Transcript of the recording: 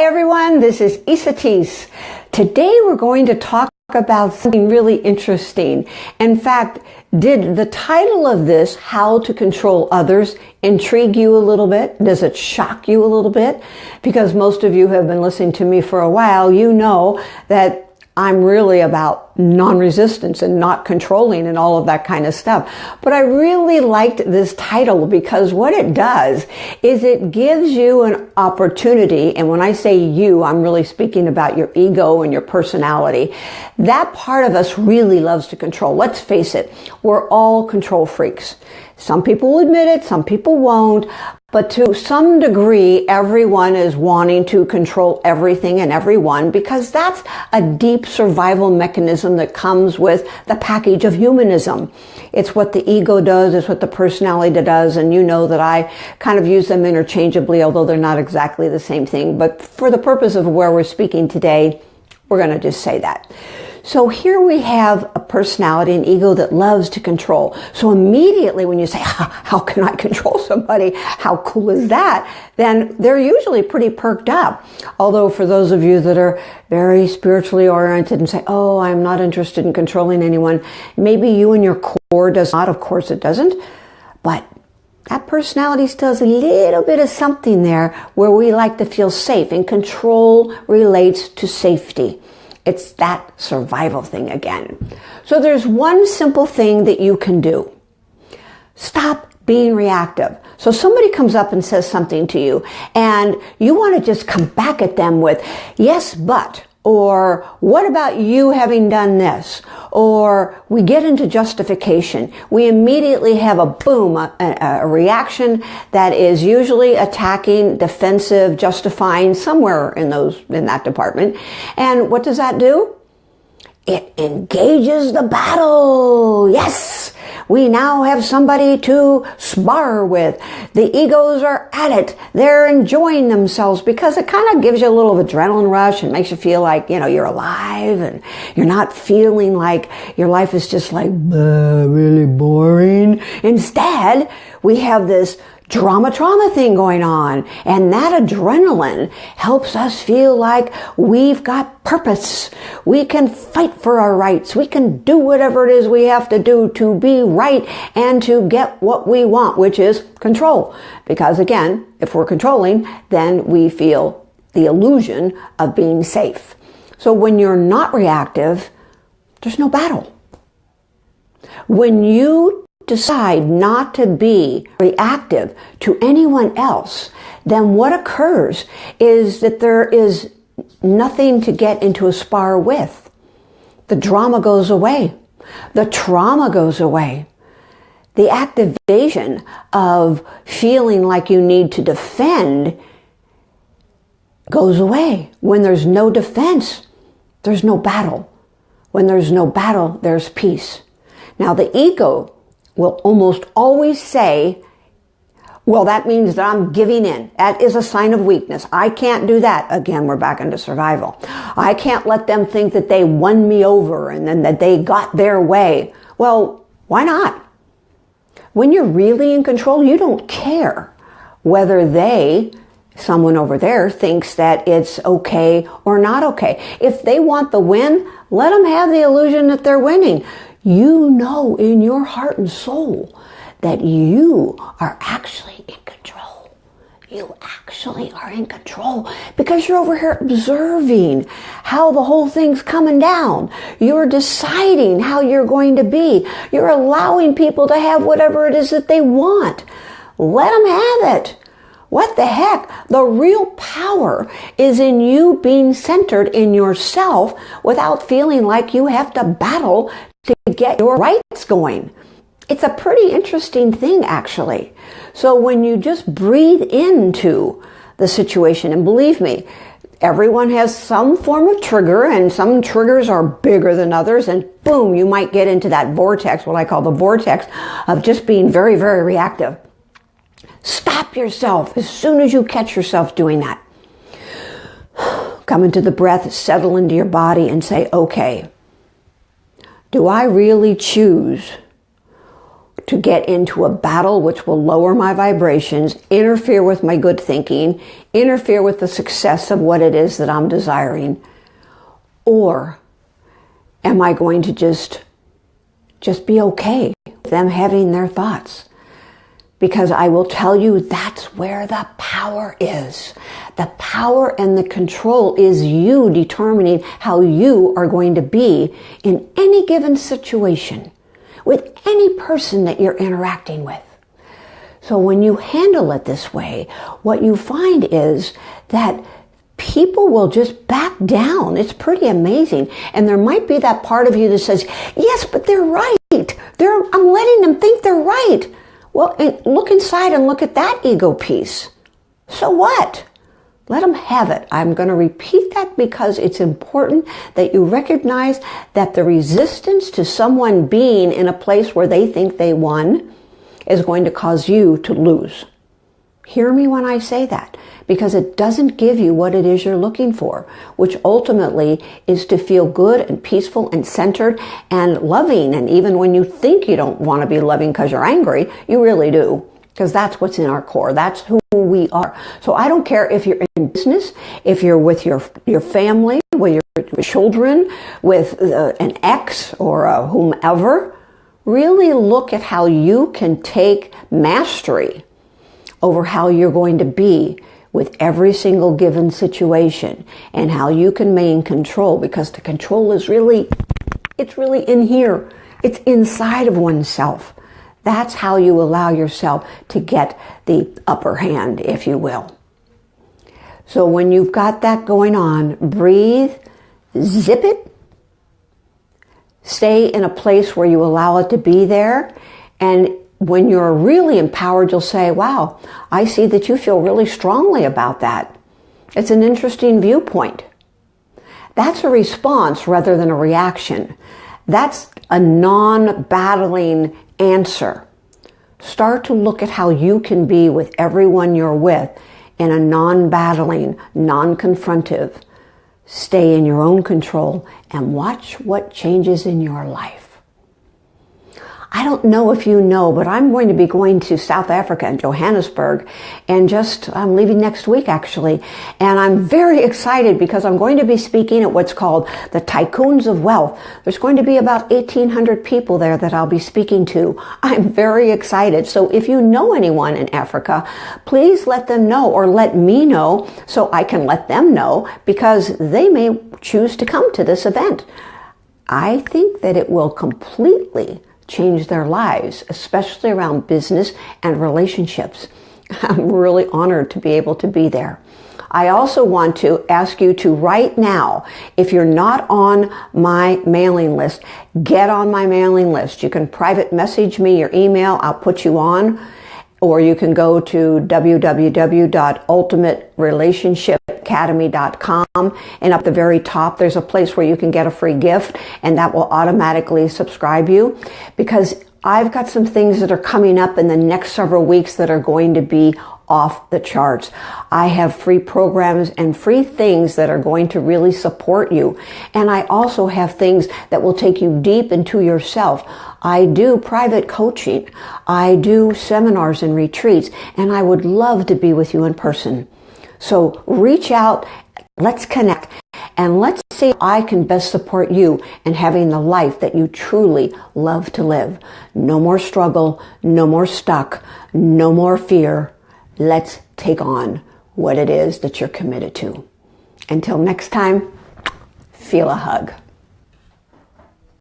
Hi everyone, this is Isa Teese. Today we're going to talk about something really interesting. In fact, did the title of this, How to Control Others, intrigue you a little bit? Does it shock you a little bit? Because most of you have been listening to me for a while, you know that I'm really about non-resistance and not controlling and all of that kind of stuff. But I really liked this title because what it does is it gives you an opportunity, and when I say you, I'm really speaking about your ego and your personality. That part of us really loves to control. Let's face it, we're all control freaks. Some people will admit it, some people won't. But to some degree, everyone is wanting to control everything and everyone because that's a deep survival mechanism that comes with the package of humanism. It's what the ego does, it's what the personality does, and you know that I kind of use them interchangeably, although they're not exactly the same thing. But for the purpose of where we're speaking today, we're going to just say that. So here we have a personality, an ego that loves to control. So immediately when you say, how can I control somebody? How cool is that? Then they're usually pretty perked up. Although for those of you that are very spiritually oriented and say, oh, I'm not interested in controlling anyone, maybe you and your core does not. Of course it doesn't. But that personality still has a little bit of something there where we like to feel safe, and control relates to safety. It's that survival thing again. So there's one simple thing that you can do. Stop being reactive. So somebody comes up and says something to you and you want to just come back at them with, yes, but, or what about you having done this? Or we get into justification. We immediately have a boom, a reaction that is usually attacking, defensive, justifying, somewhere in that department. And what does that do? It engages the battle. Yes! We now have somebody to spar with. The egos are at it. They're enjoying themselves because it kind of gives you a little adrenaline rush and makes you feel like, you know, you're alive and you're not feeling like your life is just like really boring. Instead, we have this trauma thing going on, and that adrenaline helps us feel like we've got purpose. We can fight for our rights. We can do whatever it is we have to do to be right and to get what we want, which is control. Because again, if we're controlling, then we feel the illusion of being safe. So when you're not reactive, there's no battle. When you decide not to be reactive to anyone else, then what occurs is that there is nothing to get into a spar with. The drama goes away. The trauma goes away. The activation of feeling like you need to defend goes away. When there's no defense, there's no battle. When there's no battle, there's peace. Now the ego will almost always say, well, that means that I'm giving in. That is a sign of weakness. I can't do that. Again, we're back into survival. I can't let them think that they won me over and then that they got their way. Well, why not? When you're really in control, you don't care whether someone over there thinks that it's okay or not okay. If they want the win, let them have the illusion that they're winning. You know in your heart and soul that you are actually in control. You actually are in control because you're over here observing how the whole thing's coming down. You're deciding how you're going to be. You're allowing people to have whatever it is that they want. Let them have it. What the heck? The real power is in you being centered in yourself without feeling like you have to battle to get your rights going. It's a pretty interesting thing, actually. So when you just breathe into the situation, and believe me, everyone has some form of trigger, and some triggers are bigger than others, and boom, you might get into that vortex, what I call the vortex of just being very, very reactive. Stop yourself as soon as you catch yourself doing that. Come into the breath, settle into your body, and say, okay, do I really choose to get into a battle which will lower my vibrations, interfere with my good thinking, interfere with the success of what it is that I'm desiring? Or am I going to just be okay with them having their thoughts? Because I will tell you, that's where the power is. The power and the control is you determining how you are going to be in any given situation with any person that you're interacting with. So when you handle it this way, what you find is that people will just back down. It's pretty amazing. And there might be that part of you that says, yes, but they're right. I'm letting them think they're right. Well, look inside and look at that ego piece. So what? Let them have it. I'm going to repeat that because it's important that you recognize that the resistance to someone being in a place where they think they won is going to cause you to lose. Hear me when I say that, because it doesn't give you what it is you're looking for, which ultimately is to feel good and peaceful and centered and loving. And even when you think you don't want to be loving because you're angry, you really do, because that's what's in our core. That's who we are. So I don't care if you're in business, if you're with your family, with your children, with an ex or whomever. Really look at how you can take mastery over how you're going to be with every single given situation and how you can maintain control, because the control is really in here. It's inside of oneself. That's how you allow yourself to get the upper hand, if you will. So when you've got that going on, breathe, zip it, stay in a place where you allow it to be there, and when you're really empowered, you'll say, wow, I see that you feel really strongly about that. It's an interesting viewpoint. That's a response rather than a reaction. That's a non-battling answer. Start to look at how you can be with everyone you're with in a non-battling, non-confrontive. Stay in your own control and watch what changes in your life. I don't know if you know, but I'm going to be going to South Africa and Johannesburg, and I'm leaving next week actually. And I'm very excited because I'm going to be speaking at what's called the Tycoons of Wealth. There's going to be about 1,800 people there that I'll be speaking to. I'm very excited. So if you know anyone in Africa, please let them know, or let me know so I can let them know, because they may choose to come to this event. I think that it will completely change their lives, especially around business and relationships. I'm really honored to be able to be there. I also want to ask you to right now, if you're not on my mailing list, get on my mailing list. You can private message me your email. I'll put you on. Or you can go to www.ultimaterelationshipacademy.com, and up the very top there's a place where you can get a free gift, and that will automatically subscribe you, because I've got some things that are coming up in the next several weeks that are going to be off the charts. I have free programs and free things that are going to really support you. And I also have things that will take you deep into yourself. I do private coaching. I do seminars and retreats, and I would love to be with you in person. So reach out, let's connect, and let's see how I can best support you in having the life that you truly love to live. No more struggle, no more stuck, no more fear. Let's take on what it is that you're committed to. Until next time, feel a hug.